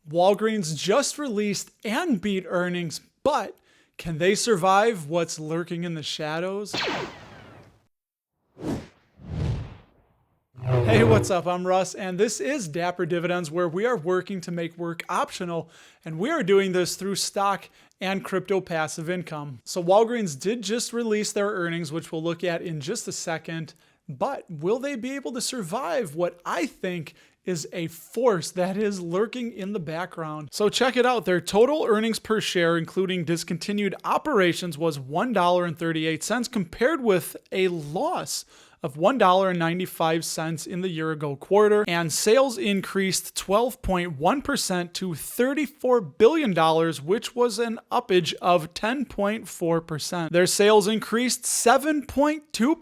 Walgreens just released and beat earnings, but can they survive what's lurking in the shadows? Hey, what's up? I'm Russ, and this is Dapper Dividends, where we are working to make work optional, and we are doing this through stock and crypto passive income. So Walgreens did just release their earnings, which we'll look at in just a second, but will they be able to survive what I think is a force that is lurking in the background? So check it out. Their total earnings per share, including discontinued operations, was $1.38 compared with a loss of $1.95 in the year ago quarter, and sales increased 12.1% to $34 billion, which was an uppage of 10.4%. Their sales increased 7.2% to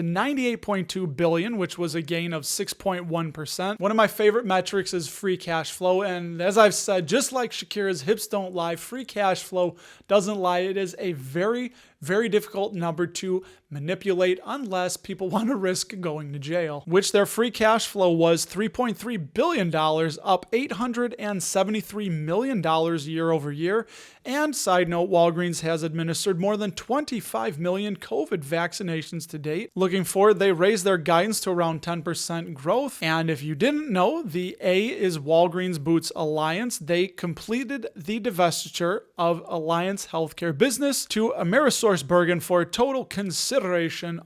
$98.2 billion, which was a gain of 6.1%. One of my favorite metrics is free cash flow, and as I've said, just like Shakira's hips don't lie, free cash flow doesn't lie. It is a very difficult number to manipulate unless people want to risk going to jail, which their free cash flow was $3.3 billion, up $873 million year over year. And side note, Walgreens has administered more than 25 million COVID vaccinations to date. Looking forward, they raised their guidance to around 10% growth. And if you didn't know, the A is Walgreens Boots Alliance. They completed the divestiture of Alliance Healthcare Business to AmerisourceBergen for a total consideration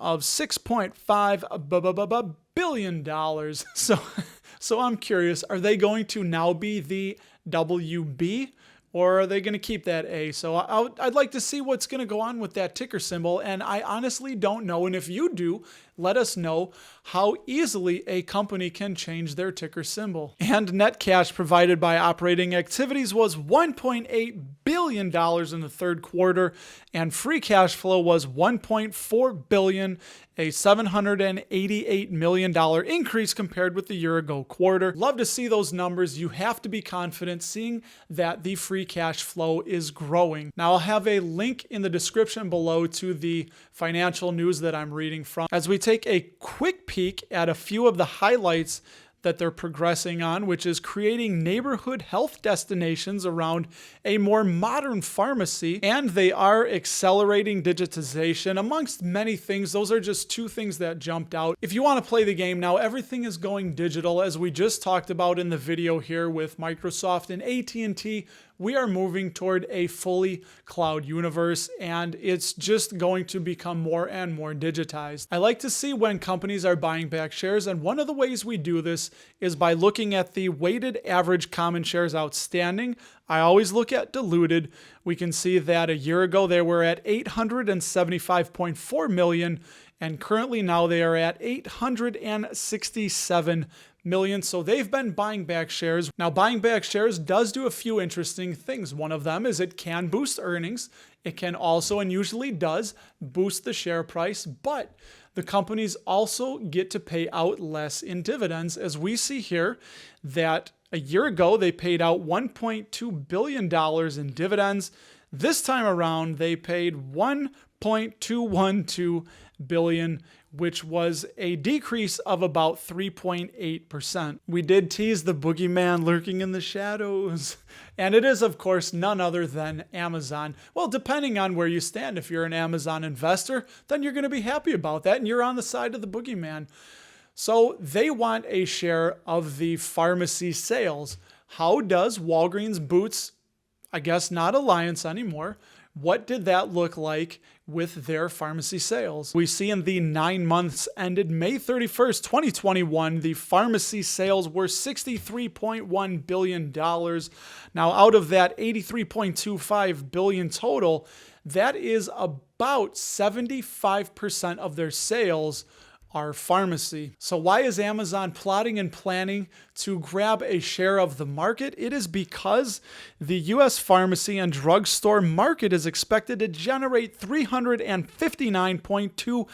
of $6.5 billion. So I'm curious, are they going to now be the WB? Or are they going to keep that A? So I'd like to see what's going to go on with that ticker symbol, and I honestly don't know. And if you do, let us know how easily a company can change their ticker symbol. And net cash provided by operating activities was $1.8 billion in the third quarter, and free cash flow was $1.4 billion, a $788 million increase compared with the year ago quarter. Love to see those numbers. You have to be confident seeing that the free cash flow is growing. Now, I'll have a link in the description below to the financial news that I'm reading from as we take a quick peek at a few of the highlights that they're progressing on, which is creating neighborhood health destinations around a more modern pharmacy, and they are accelerating digitization amongst many things. Those are just two things that jumped out. If you want to play the game now, everything is going digital, as we just talked about in the video here with Microsoft and AT&T. We are moving toward a fully cloud universe, and it's just going to become more and more digitized. I like to see when companies are buying back shares, and one of the ways we do this is by looking at the weighted average common shares outstanding. I always look at diluted. We can see that a year ago they were at 875.4 million, and currently now they are at 867 million. So they've been buying back shares. Now, buying back shares does do a few interesting things. One of them is it can boost earnings. It can also, and usually does, boost the share price, but the companies also get to pay out less in dividends, as we see here that a year ago they paid out $1.2 billion in dividends. This time around they paid $1.212 billion, which was a decrease of about 3.8%. We did tease the boogeyman lurking in the shadows, and it is, of course, none other than Amazon. Well, depending on where you stand, if you're an Amazon investor, then you're going to be happy about that, and you're on the side of the boogeyman. So they want a share of the pharmacy sales. How does Walgreens Boots, I guess not Alliance anymore, what did that look like with their pharmacy sales? We see in the 9 months ended May 31st, 2021, the pharmacy sales were $63.1 billion. Now, out of that $83.25 billion total, that is about 75% of their sales are pharmacy. So why is Amazon plotting and planning to grab a share of the market? It is because the U.S. pharmacy and drugstore market is expected to generate $359.2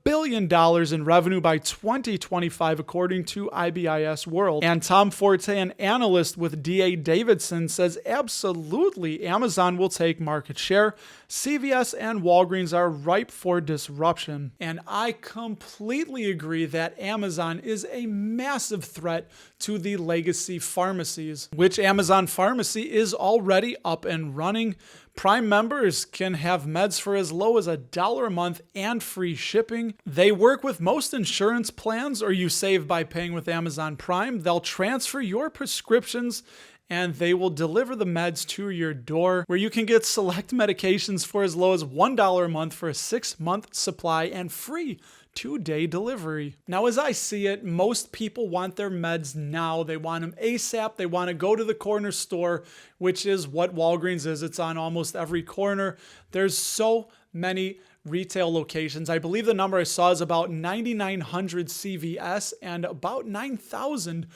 billion in revenue by 2025, according to IBIS World. And Tom Forte, an analyst with D.A. Davidson, says absolutely Amazon will take market share. CVS and Walgreens are ripe for disruption. And I completely completely agree that Amazon is a massive threat to the legacy pharmacies, which Amazon Pharmacy is already up and running. Prime members can have meds for as low as $1 a month and free shipping. They work with most insurance plans, or you save by paying with Amazon Prime. They'll transfer your prescriptions and they will deliver the meds to your door, where you can get select medications for as low as $1 a month for a 6-month supply and free 2-day delivery. Now, as I see it, most people want their meds now. They want them ASAP. They want to go to the corner store, which is what Walgreens is. It's on almost every corner. There's so many retail locations. I believe the number I saw is about 9,900 CVS and about 9,000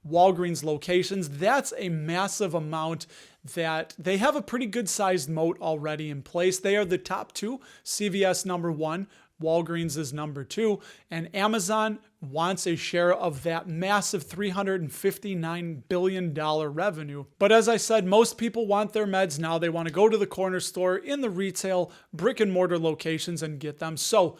Walgreens locations. That's a massive amount that they have a pretty good sized moat already in place. They are the top two, CVS number 1, Walgreens is number 2, and Amazon wants a share of that massive $359 billion revenue. But as I said, most people want their meds now. They want to go to the corner store in the retail brick and mortar locations and get them. So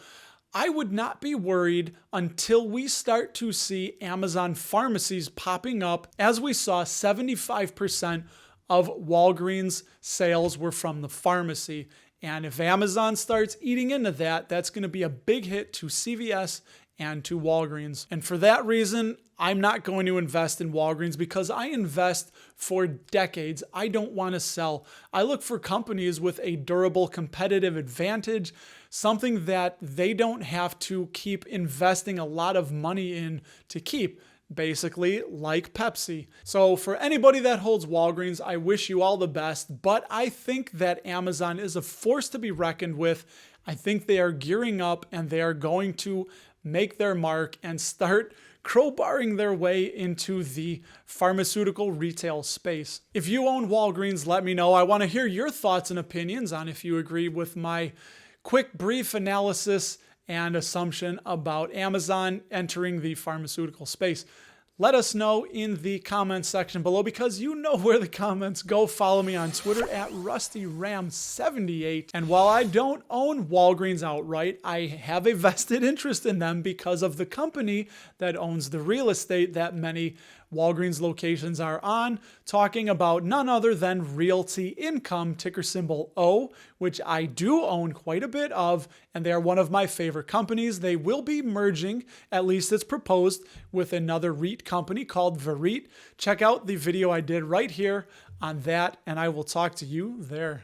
I would not be worried until we start to see Amazon pharmacies popping up. As we saw, 75% of Walgreens sales were from the pharmacy. And if Amazon starts eating into that, that's going to be a big hit to CVS and to Walgreens. And for that reason, I'm not going to invest in Walgreens because I invest for decades. I don't want to sell. I look for companies with a durable competitive advantage, something that they don't have to keep investing a lot of money in to keep. Basically like Pepsi. So for anybody that holds Walgreens, I wish you all the best, but I think that Amazon is a force to be reckoned with. I think they are gearing up and they are going to make their mark and start crowbarring their way into the pharmaceutical retail space. If you own Walgreens, let me know. I want to hear your thoughts and opinions on if you agree with my quick, brief analysis and assumption about Amazon entering the pharmaceutical space. Let us know in the comments section below, because you know where the comments go. Follow me on Twitter at RustyRam78. And while I don't own Walgreens outright, I have a vested interest in them because of the company that owns the real estate that many Walgreens locations are on, talking about none other than Realty Income, ticker symbol O, which I do own quite a bit of, and they are one of my favorite companies. They will be merging, at least it's proposed, with another REIT company called VEREIT. Check out the video I did right here on that, and I will talk to you there.